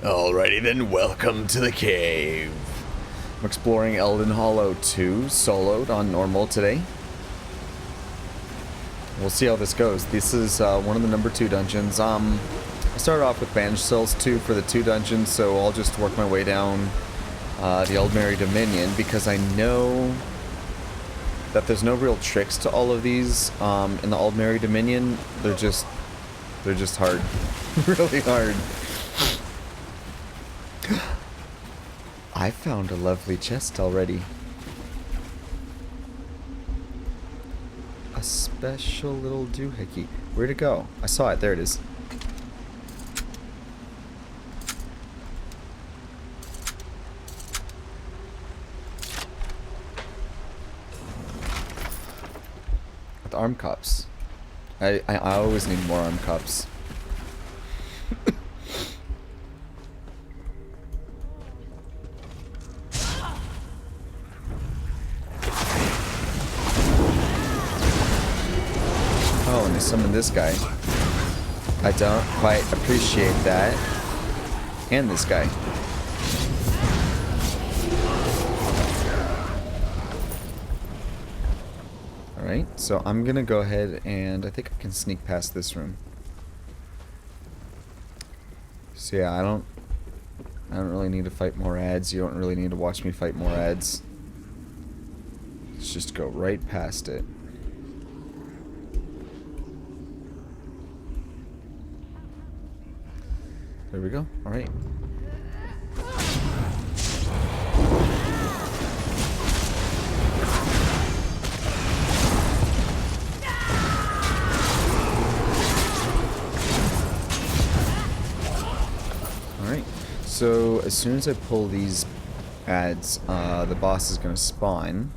Alrighty then, welcome to the cave. I'm exploring Elden Hollow II, soloed on normal today. We'll see how this goes. This is one of the number 2 dungeons. I started off with Bandage Cells 2 for the 2 dungeons, so I'll just work my way down the Aldmeri Dominion, because I know that there's no real tricks to all of these in the Aldmeri Dominion. They're just hard. Really hard. I found a lovely chest already. A special little doohickey. Where'd it go? I saw it. There it is. With arm cups. I always need more arm cups. Oh, and they summoned this guy. I don't quite appreciate that. And this guy. Alright, so I'm gonna go ahead and I think I can sneak past this room. So yeah, I don't really need to fight more ads. You don't really need to watch me fight more ads. Let's just go right past it. There we go. Alright. Alright. So, as soon as I pull these ads, the boss is going to spawn.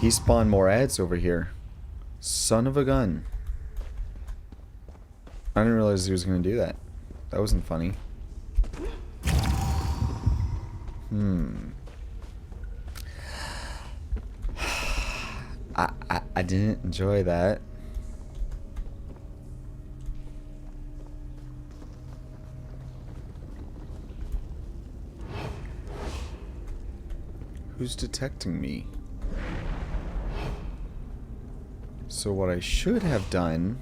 He spawned more ads over here. Son of a gun. I didn't realize he was going to do that. That wasn't funny. I didn't enjoy that. Who's detecting me? So what I should have done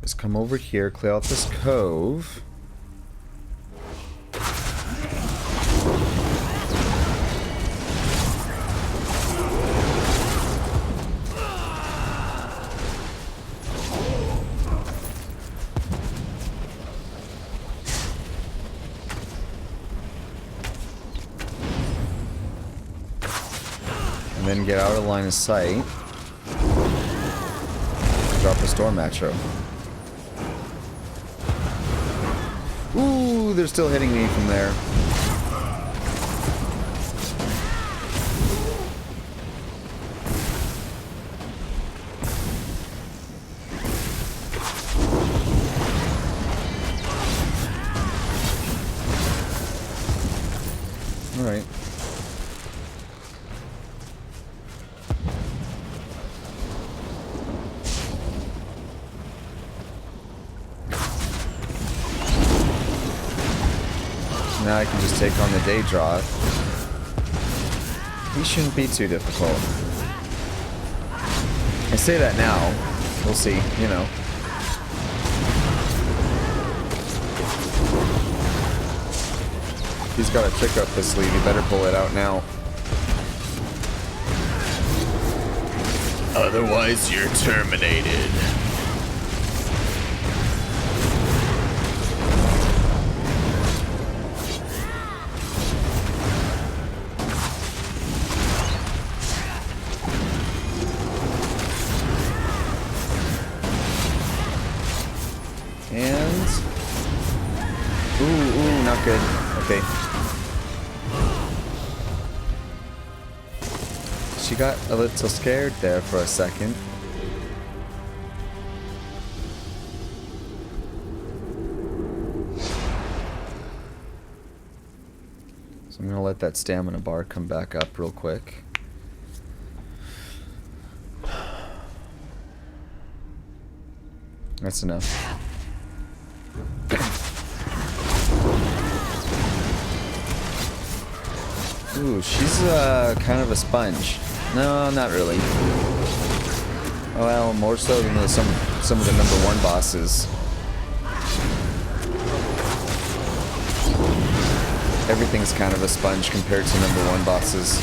is come over here, clear out this cove. And then get out of line of sight. Drop a storm matcho. Ooh, they're still hitting me from there. Alright. Now I can just take on the day draw. He shouldn't be too difficult. I say that now. We'll see, you know. He's got a trick up his sleeve. He better pull it out now. Otherwise, you're terminated. And... Ooh, ooh. not good. Okay. She got a little scared there for a second. So I'm gonna let that stamina bar come back up real quick. That's enough. Ooh, she's kind of a sponge. No, not really. Well, more so than some of the number 1 bosses. Everything's kind of a sponge compared to number 1 bosses.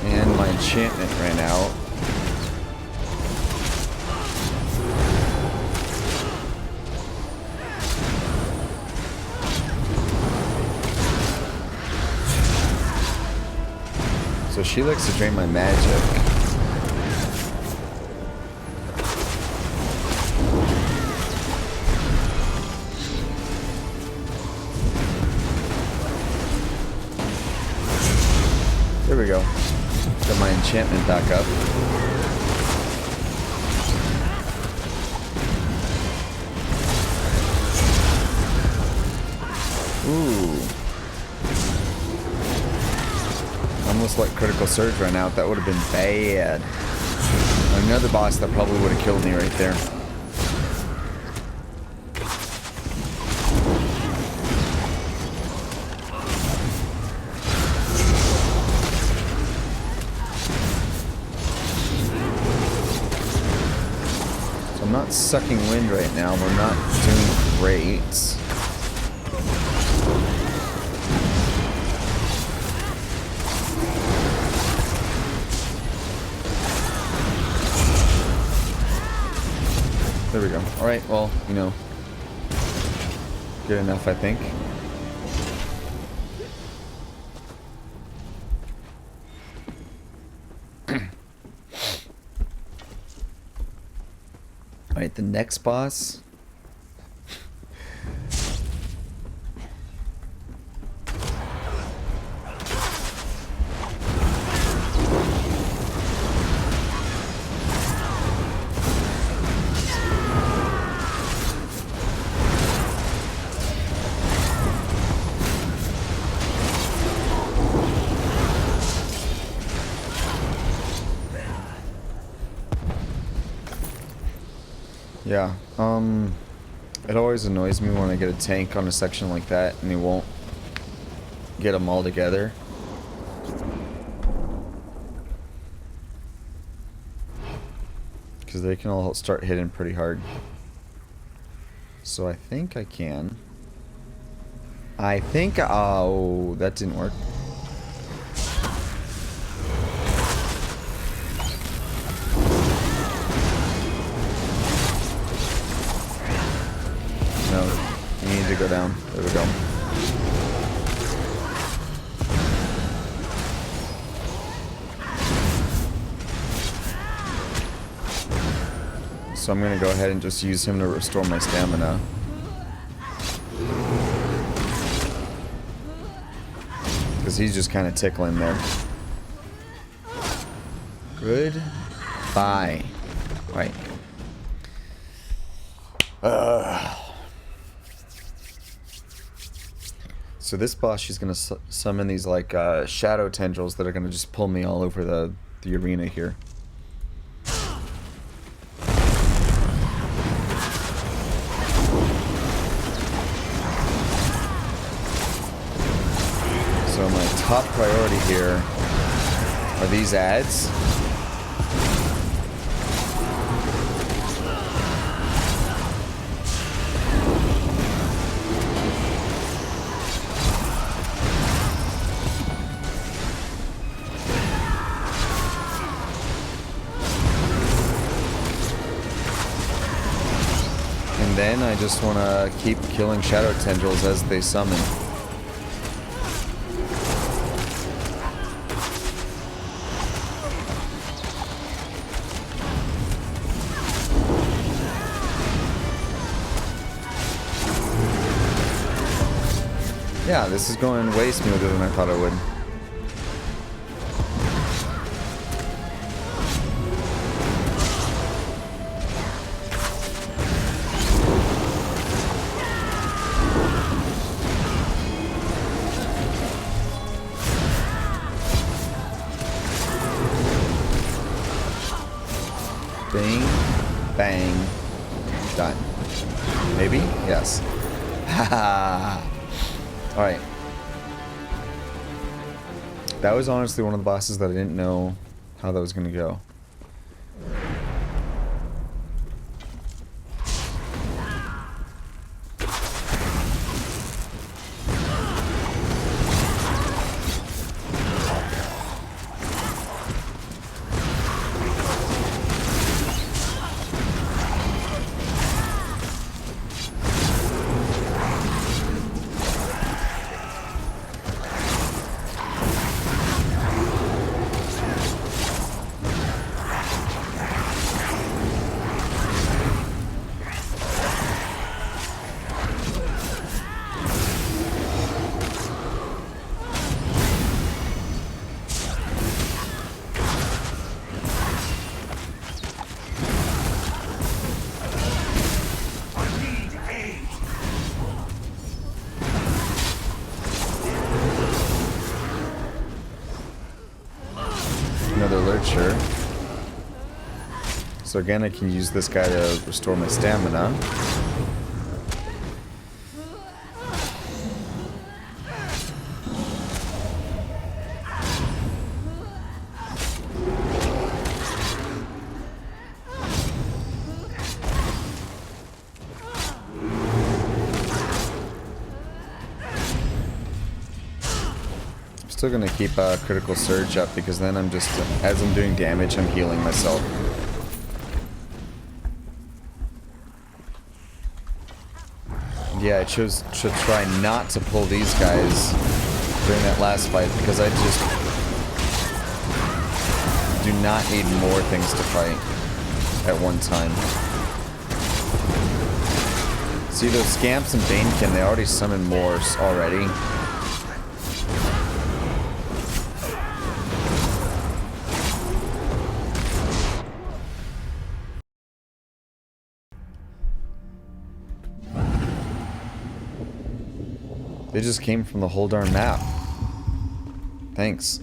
And my enchantment ran out. So she likes to drain my magic. There we go. Got my enchantment back up. Ooh. Almost let critical surge run out. That would have been bad. Another boss that probably would have killed me right there. So I'm not sucking wind right now. We're not doing great. There we go. Alright, well, you know, good enough, I think. Alright, the next boss. Yeah, it always annoys me when I get a tank on a section like that and he won't get them all together. Because they can all start hitting pretty hard. So I think I can. Oh, that didn't work. No, you need to go down. There we go. So I'm going to go ahead and just use him to restore my stamina. Because he's just kind of tickling there. Goodbye. Right. So this boss, she's gonna summon these like shadow tendrils that are gonna just pull me all over the arena here. So my top priority here are these ads. And then I just want to keep killing shadow tendrils as they summon. Yeah, this is going way smoother than I thought it would. Bing, bang, done. Maybe? Yes. Haha. Alright. That was honestly one of the bosses that I didn't know how that was going to go. Another lurcher. So again, I can use this guy to restore my stamina. Still gonna keep critical surge up because then I'm just, as I'm doing damage, I'm healing myself. Yeah, I chose to try not to pull these guys during that last fight because I just do not need more things to fight at one time. See, those Scamps and Banekin, they already summoned more already. They just came from the whole darn map. Thanks.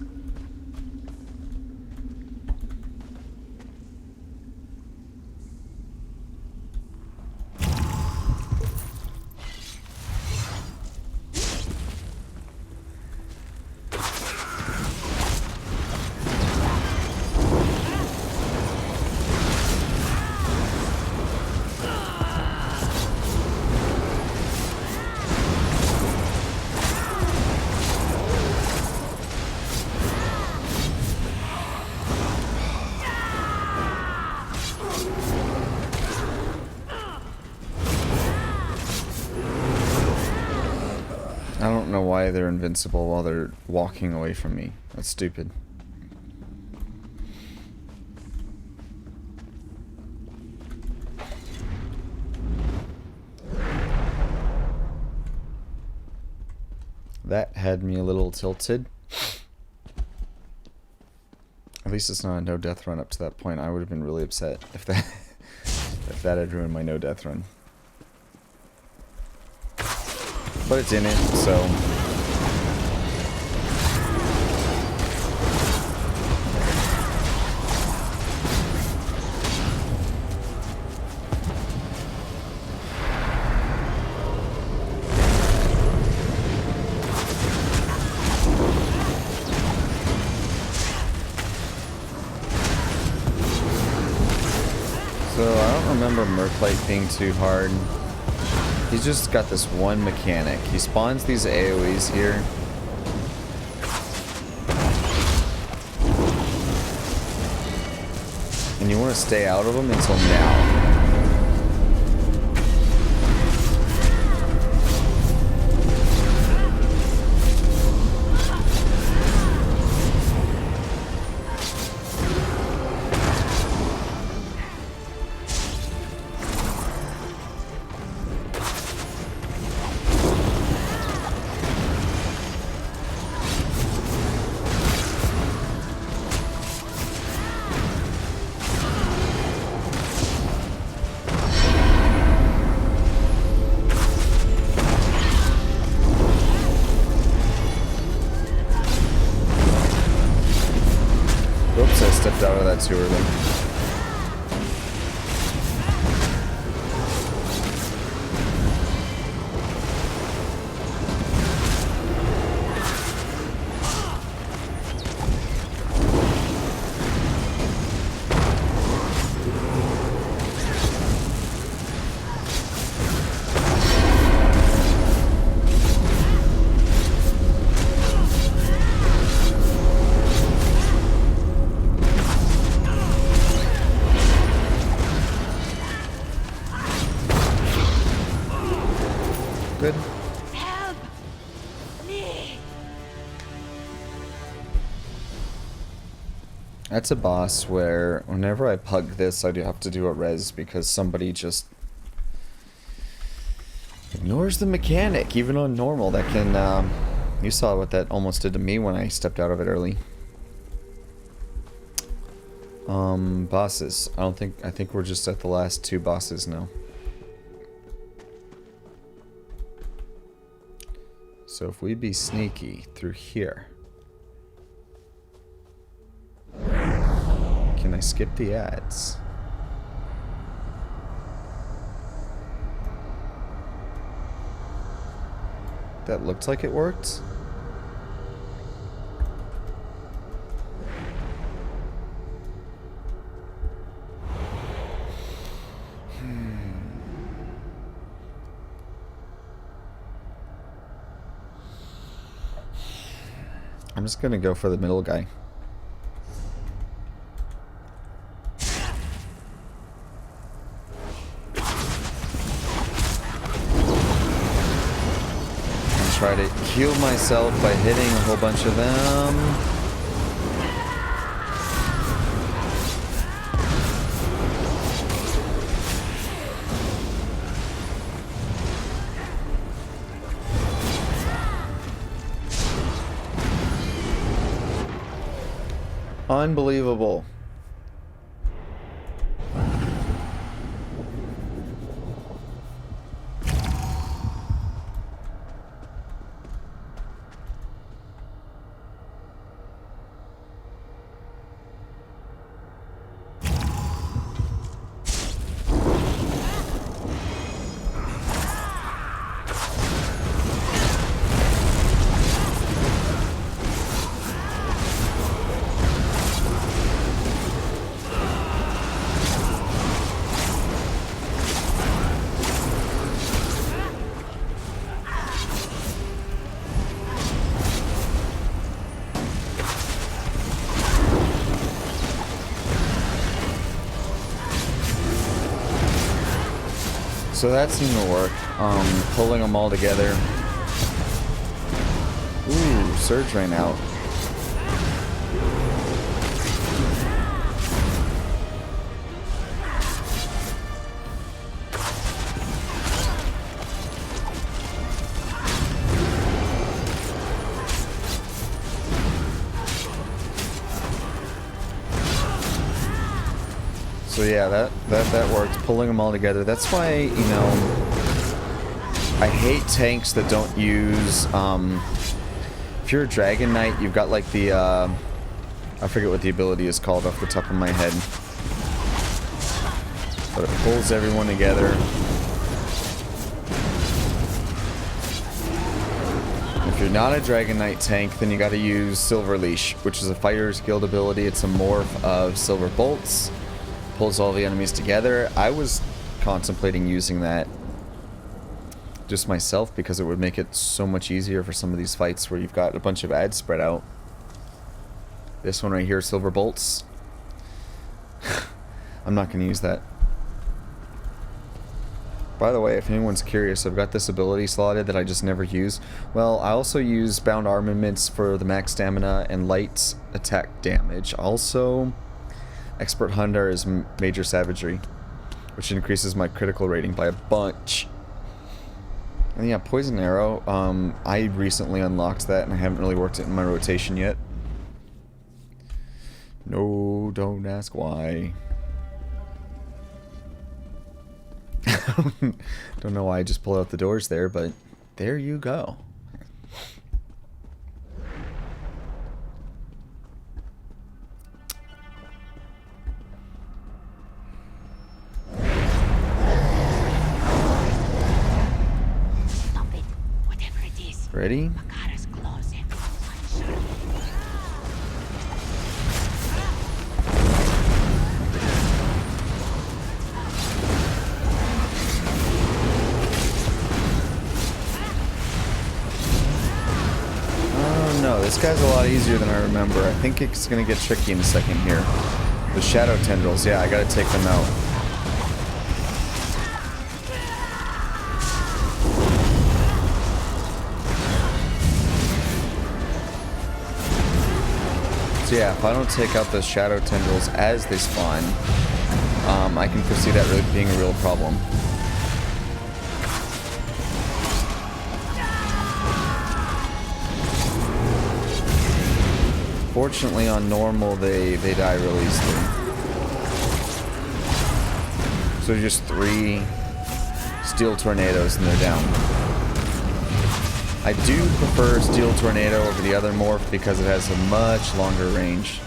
I don't know why they're invincible while they're walking away from me. That's stupid. That had me a little tilted. At least it's not a no-death run up to that point. I would have been really upset if that if that had ruined my no-death run. But it didn't, so... So, I don't remember Merclite being too hard. He's just got this one mechanic. He spawns these AoEs here. And you want to stay out of them until now. stepped out of that too early. Good. Help me. That's a boss where whenever I pug this, I do have to do a res because somebody just ignores the mechanic, even on normal. That can, you saw what that almost did to me when I stepped out of it early. Bosses. I think we're just at the last 2 bosses now. So if we be sneaky through here. Can I skip the ads? That looked like it worked. I'm just gonna go for the middle guy. And try to heal myself by hitting a whole bunch of them. Unbelievable. So that seemed to work. Pulling them all together. Ooh, Surge ran out. So yeah, that worked. Pulling them all together. That's why, you know, I hate tanks that don't use, if you're a Dragon Knight, you've got like the, I forget what the ability is called off the top of my head. But it pulls everyone together. If you're not a Dragon Knight tank, then you gotta use Silver Leash, which is a Fighter's Guild ability. It's a morph of Silver Bolts. Pulls all the enemies together. I was contemplating using that just myself because it would make it so much easier for some of these fights where you've got a bunch of ads spread out. This one right here, Silver Bolts. I'm not going to use that. By the way, if anyone's curious, I've got this ability slotted that I just never use. Well, I also use Bound Armaments for the max stamina and light attack damage. Also, Expert Hunter is Major Savagery, which increases my critical rating by a bunch. And yeah, Poison Arrow, I recently unlocked that and I haven't really worked it in my rotation yet. No, don't ask why. Don't know why I just pulled out the doors there, but there you go. Ready? Makara's closet. Unsure. Oh no, this guy's a lot easier than I remember. I think it's gonna get tricky in a second here. The shadow tendrils, yeah, I gotta take them out. So yeah, if I don't take out the shadow tendrils as they spawn, I can foresee that really being a real problem. Fortunately, on normal, they die real easily. So just 3 steel tornadoes and they're down. I do prefer steel tornado over the other morph because it has a much longer range.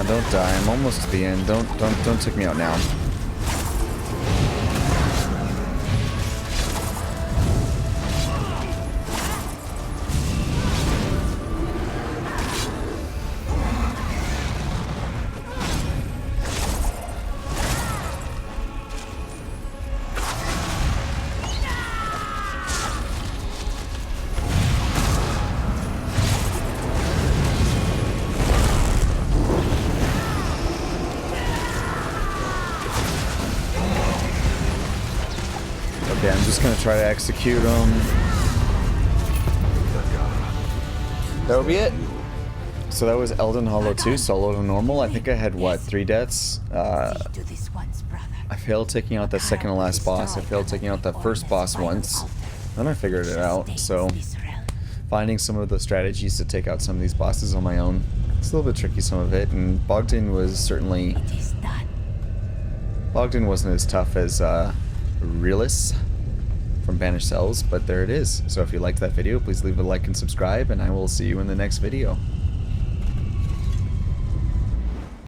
Don't die. I'm almost to the end. Don't take me out now. Okay, I'm just gonna try to execute them. That'll be it. So that was Elden Hollow 2, solo to normal. I think I had, what, 3 deaths? I failed taking out the second to last boss. I failed taking out the first boss once. Then I figured it out, so finding some of the strategies to take out some of these bosses on my own. It's a little bit tricky, some of it, and Bogdan was certainly... Bogdan wasn't as tough as Realis from Banished Cells, but there it is. So if you liked that video, please leave a like and subscribe, and I will see you in the next video.